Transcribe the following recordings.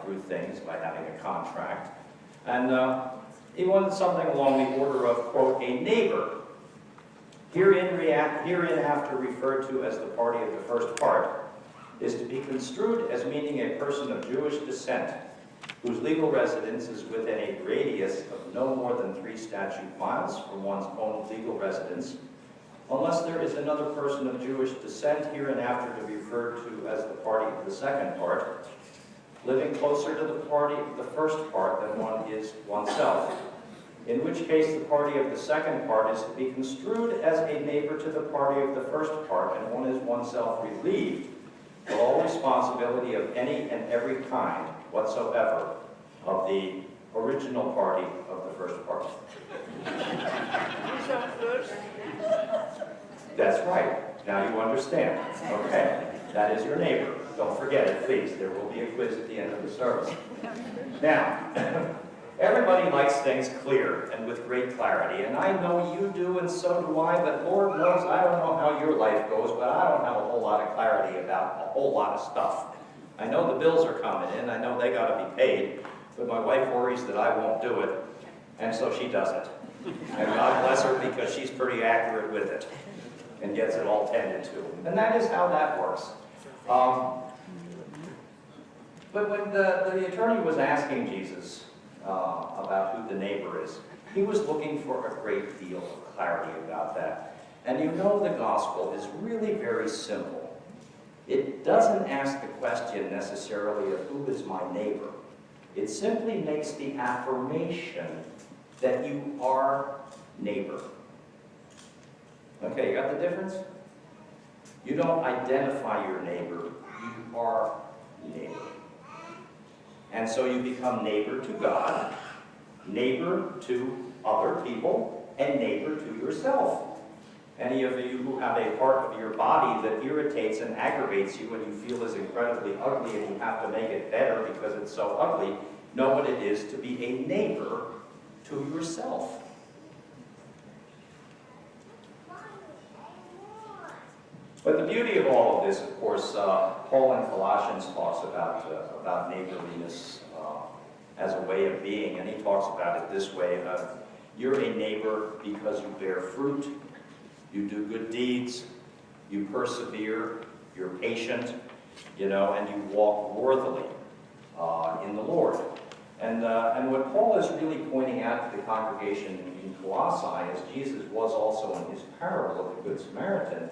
through things by having a contract. And he wanted something along the order of, quote, a neighbor. Hereinafter referred to as the party of the first part, is to be construed as meaning a person of Jewish descent whose legal residence is within a radius of no more than 3 statute miles from one's own legal residence, unless there is another person of Jewish descent hereinafter to be referred to as the party of the second part, living closer to the party of the first part than one is oneself, in which case the party of the second part is to be construed as a neighbor to the party of the first part, and one is oneself relieved of all responsibility of any and every kind whatsoever of the original party of the first part. That's right. Now you understand. Okay. That is your neighbor. Don't forget it, please. There will be a quiz at the end of the service. Now, everybody likes things clear and with great clarity, and I know you do, and so do I, but Lord knows I don't know how your life goes, but I don't have a whole lot of clarity about a whole lot of stuff. I know the bills are coming in, I know they got to be paid, but my wife worries that I won't do it, and so she does it. And God bless her, because she's pretty accurate with it and gets it all tended to. And that is how that works. But when the attorney was asking Jesus about who the neighbor is, he was looking for a great deal of clarity about that. And you know the gospel is really very simple. It doesn't ask the question necessarily of who is my neighbor. It simply makes the affirmation that you are neighbor. Okay, you got the difference? You don't identify your neighbor, you are neighbor. And so you become neighbor to God, neighbor to other people, and neighbor to yourself. Any of you who have a part of your body that irritates and aggravates you and you feel is incredibly ugly and you have to make it better because it's so ugly, know what it is to be a neighbor to yourself. But the beauty of all of this, of course, Paul in Colossians talks about neighborliness as a way of being, and he talks about it this way. You're a neighbor because you bear fruit, you do good deeds, you persevere, you're patient, and you walk worthily in the Lord. And what Paul is really pointing out to the congregation in Colossae, as Jesus was also in his parable of the Good Samaritan,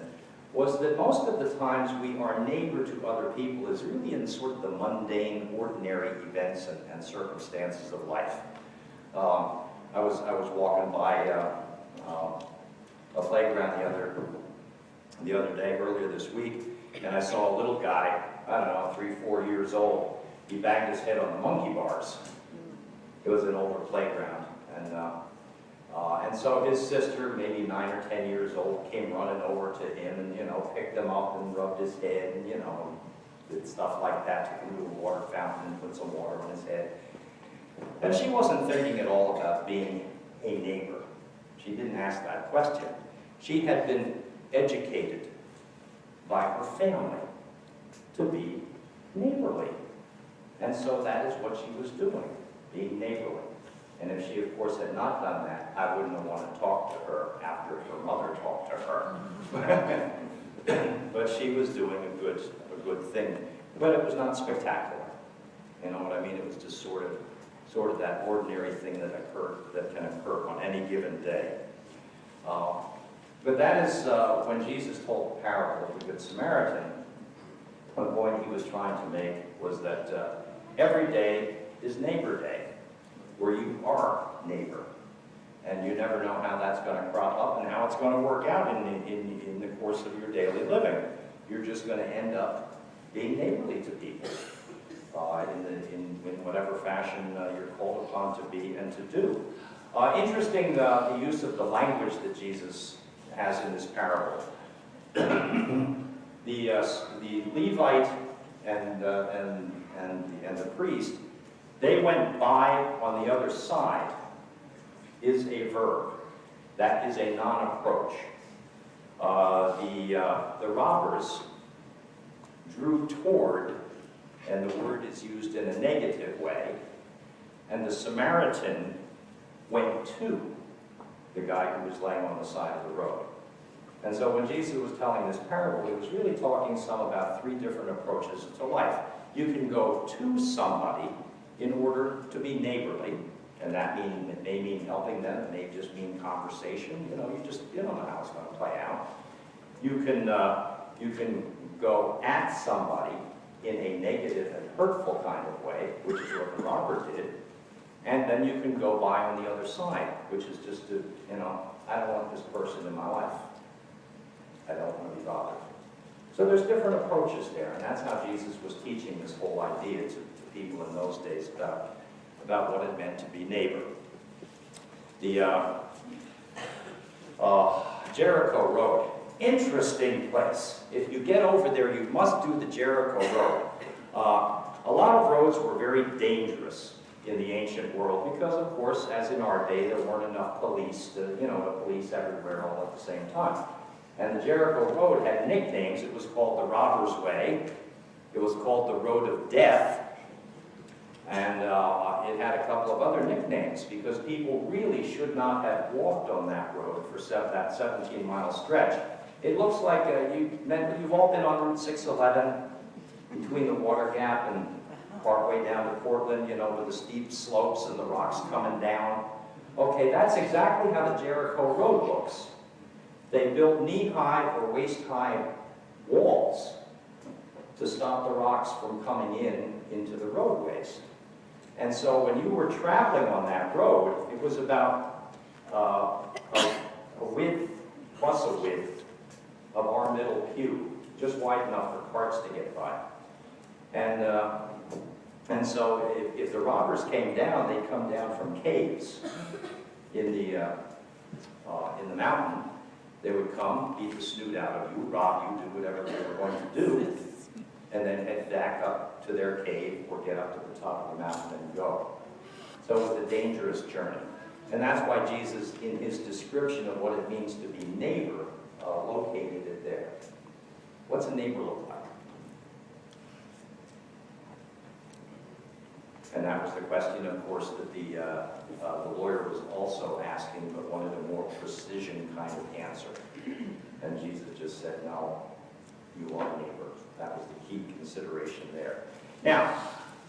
was that most of the times we are neighbor to other people is really in sort of the mundane, ordinary events and circumstances of life. I was walking by a playground the other day, earlier this week, and I saw a little guy, I don't know, 3-4 years old. He banged his head on the monkey bars. It was an older playground, and so his sister, maybe 9 or 10 years old, came running over to him and picked him up and rubbed his head and did stuff like that. Took him to a water fountain and put some water on his head. And she wasn't thinking at all about being a neighbor. She didn't ask that question. She had been educated by her family to be neighborly. And so that is what she was doing, being neighborly. And if she, of course, had not done that, I wouldn't have wanted to talk to her after her mother talked to her. But she was doing a good thing. But it was not spectacular. You know what I mean? It was just sort of that ordinary thing that can occur on any given day. But that is when Jesus told the parable of the Good Samaritan, one point he was trying to make was that every day is neighbor day, where you are neighbor. And you never know how that's going to crop up and how it's going to work out in the course of your daily living. You're just going to end up being neighborly to people in whatever fashion you're called upon to be and to do. Interesting, the use of the language that Jesus has in this parable. The Levite and the priest, they went by on the other side, is a verb. That is a non-approach. The robbers drew toward and the word is used in a negative way. And the Samaritan went to the guy who was laying on the side of the road. And so when Jesus was telling this parable, he was really talking some about three different approaches to life. You can go to somebody in order to be neighborly, and it may mean helping them, it may just mean conversation. You don't know how it's going to play out. You can go at somebody in a negative and hurtful kind of way, which is what the robber did. And then you can go by on the other side, which is just to, I don't want this person in my life. I don't want to be bothered. So there's different approaches there, and that's how Jesus was teaching this whole idea to people in those days about what it meant to be neighbor. The Jericho Road, interesting place. If you get over there, you must do the Jericho Road. A lot of roads were very dangerous in the ancient world because, of course, as in our day, there weren't enough police to police everywhere all at the same time. And the Jericho Road had nicknames. It was called the Robber's Way. It was called the Road of Death. And it had a couple of other nicknames because people really should not have walked on that road for that 17-mile stretch. It looks like you've all been on Route 611 between the Water Gap and partway down to Portland, with the steep slopes and the rocks coming down. Okay, that's exactly how the Jericho Road looks. They built knee-high or waist-high walls to stop the rocks from coming into the roadways. And so when you were traveling on that road, it was about a width plus a width of our middle pew, just wide enough for carts to get by. And so if the robbers came down, they'd come down from caves in the mountain. They would come, beat the snoot out of you, rob you, do whatever they were going to do, and then head back up to their cave or get up to the top of the mountain and go. So it was a dangerous journey. And that's why Jesus, in his description of what it means to be neighbor, located it there. What's a neighbor look like? And that was the question, of course, that the lawyer was also asking, but wanted a more precision kind of answer. And Jesus just said, no, you are a neighbor. That was the key consideration there. Now,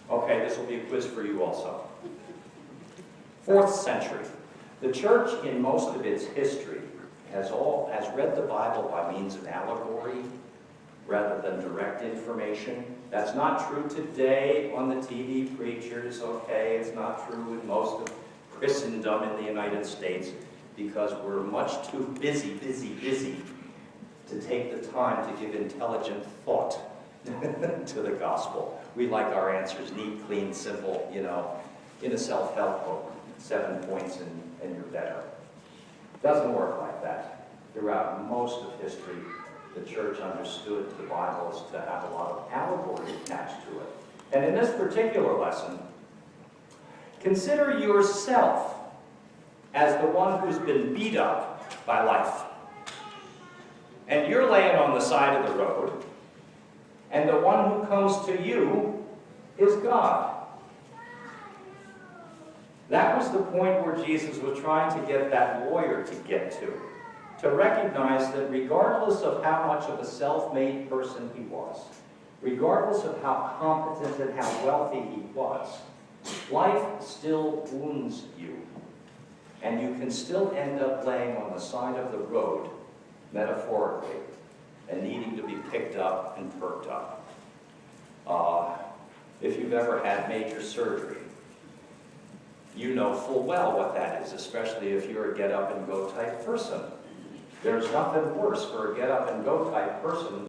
okay, this will be a quiz for you also. 4th century. The church, in most of its history, has read the Bible by means of allegory rather than direct information. That's not true today on the TV preachers, okay? It's not true in most of Christendom in the United States because we're much too busy to take the time to give intelligent thought to the gospel. We like our answers neat, clean, simple, in a self-help book, 7 points and you're better. It doesn't work like that. Throughout most of history, the church understood the Bible as to have a lot of allegory attached to it. And in this particular lesson, consider yourself as the one who's been beat up by life. And you're laying on the side of the road, and the one who comes to you is God. That was the point where Jesus was trying to get that lawyer to get to recognize that regardless of how much of a self-made person he was, regardless of how competent and how wealthy he was, life still wounds you. And you can still end up laying on the side of the road, metaphorically, and needing to be picked up and perked up. If you've ever had major surgery, you know full well what that is, especially if you're a get-up-and-go type person. There's nothing worse for a get-up-and-go type person